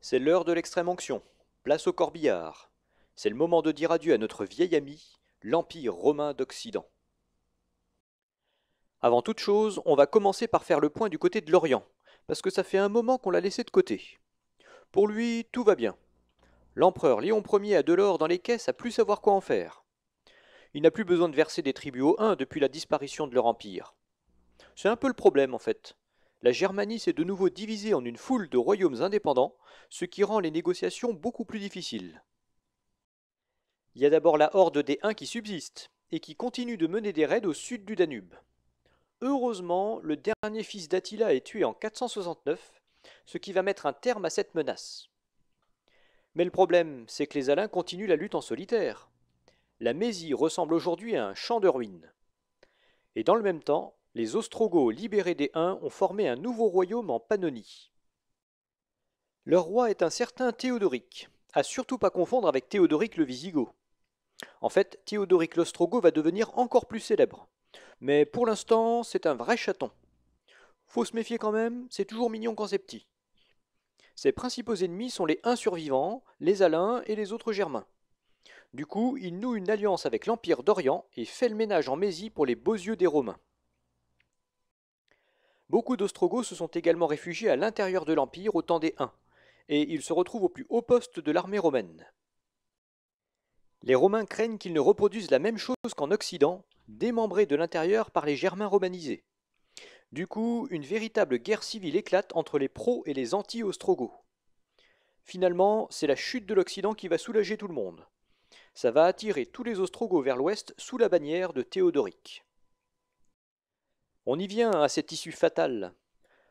C'est l'heure de l'extrême onction. Place au corbillard. C'est le moment de dire adieu à notre vieil ami, l'Empire romain d'Occident. Avant toute chose, on va commencer par faire le point du côté de l'Orient, parce que ça fait un moment qu'on l'a laissé de côté. Pour lui, tout va bien. L'empereur Léon Ier a de l'or dans les caisses à plus savoir quoi en faire. Il n'a plus besoin de verser des tributs aux Huns depuis la disparition de leur empire. C'est un peu le problème en fait. La Germanie s'est de nouveau divisée en une foule de royaumes indépendants, ce qui rend les négociations beaucoup plus difficiles. Il y a d'abord la horde des Huns qui subsiste, et qui continue de mener des raids au sud du Danube. Heureusement, le dernier fils d'Attila est tué en 469, ce qui va mettre un terme à cette menace. Mais le problème, c'est que les Alains continuent la lutte en solitaire. La Mésie ressemble aujourd'hui à un champ de ruines. Et dans le même temps, les Ostrogoths libérés des Huns ont formé un nouveau royaume en Pannonie. Leur roi est un certain Théodoric, à surtout pas confondre avec Théodoric le Wisigoth. En fait, Théodoric l'Ostrogoth va devenir encore plus célèbre. Mais pour l'instant, c'est un vrai chaton. Faut se méfier quand même, c'est toujours mignon quand c'est petit. Ses principaux ennemis sont les Huns survivants, les Alains et les autres Germains. Du coup, il noue une alliance avec l'Empire d'Orient et fait le ménage en Mésie pour les beaux yeux des Romains. Beaucoup d'Ostrogoths se sont également réfugiés à l'intérieur de l'Empire au temps des Huns, et ils se retrouvent au plus haut poste de l'armée romaine. Les Romains craignent qu'ils ne reproduisent la même chose qu'en Occident, démembrés de l'intérieur par les Germains romanisés. Du coup, une véritable guerre civile éclate entre les pros et les anti-Ostrogoths. Finalement, c'est la chute de l'Occident qui va soulager tout le monde. Ça va attirer tous les Ostrogoths vers l'ouest sous la bannière de Théodoric. On y vient à cette issue fatale.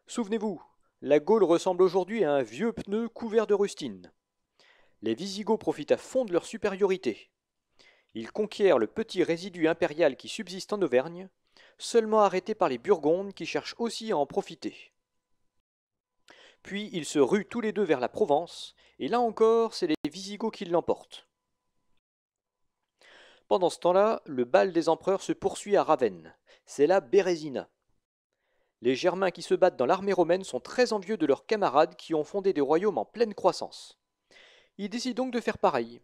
Souvenez-vous, la Gaule ressemble aujourd'hui à un vieux pneu couvert de rustine. Les Visigoths profitent à fond de leur supériorité. Ils conquièrent le petit résidu impérial qui subsiste en Auvergne, seulement arrêté par les Burgondes qui cherchent aussi à en profiter. Puis ils se ruent tous les deux vers la Provence, et là encore, c'est les Visigoths qui l'emportent. Pendant ce temps-là, le bal des empereurs se poursuit à Ravenne. C'est la Bérésina. Les Germains qui se battent dans l'armée romaine sont très envieux de leurs camarades qui ont fondé des royaumes en pleine croissance. Ils décident donc de faire pareil.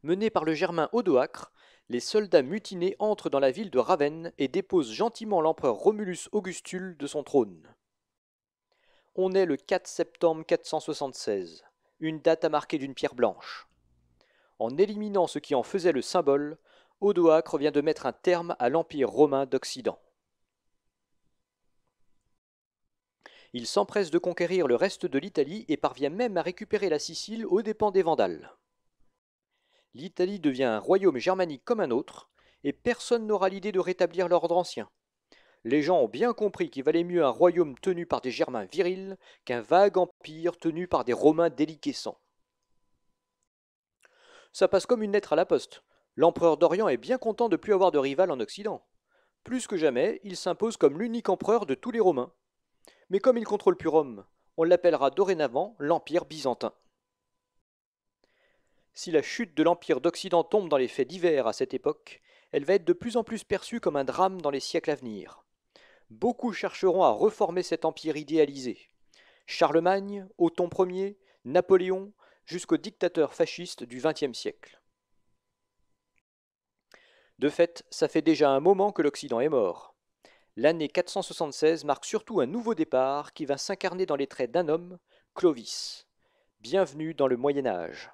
Menés par le Germain Odoacre, les soldats mutinés entrent dans la ville de Ravenne et déposent gentiment l'empereur Romulus Augustule de son trône. On est le 4 septembre 476, une date à marquer d'une pierre blanche. En éliminant ce qui en faisait le symbole, Odoacre vient de mettre un terme à l'Empire romain d'Occident. Il s'empresse de conquérir le reste de l'Italie et parvient même à récupérer la Sicile aux dépens des Vandales. L'Italie devient un royaume germanique comme un autre, et personne n'aura l'idée de rétablir l'ordre ancien. Les gens ont bien compris qu'il valait mieux un royaume tenu par des Germains virils qu'un vague empire tenu par des Romains déliquescents. Ça passe comme une lettre à la poste. L'empereur d'Orient est bien content de ne plus avoir de rival en Occident. Plus que jamais, il s'impose comme l'unique empereur de tous les Romains. Mais comme il contrôle plus Rome, on l'appellera dorénavant l'Empire byzantin. Si la chute de l'Empire d'Occident tombe dans les faits divers à cette époque, elle va être de plus en plus perçue comme un drame dans les siècles à venir. Beaucoup chercheront à reformer cet empire idéalisé. Charlemagne, Othon Ier, Napoléon, jusqu'aux dictateurs fascistes du XXe siècle. De fait, ça fait déjà un moment que l'Occident est mort. L'année 476 marque surtout un nouveau départ qui va s'incarner dans les traits d'un homme, Clovis. Bienvenue dans le Moyen Âge.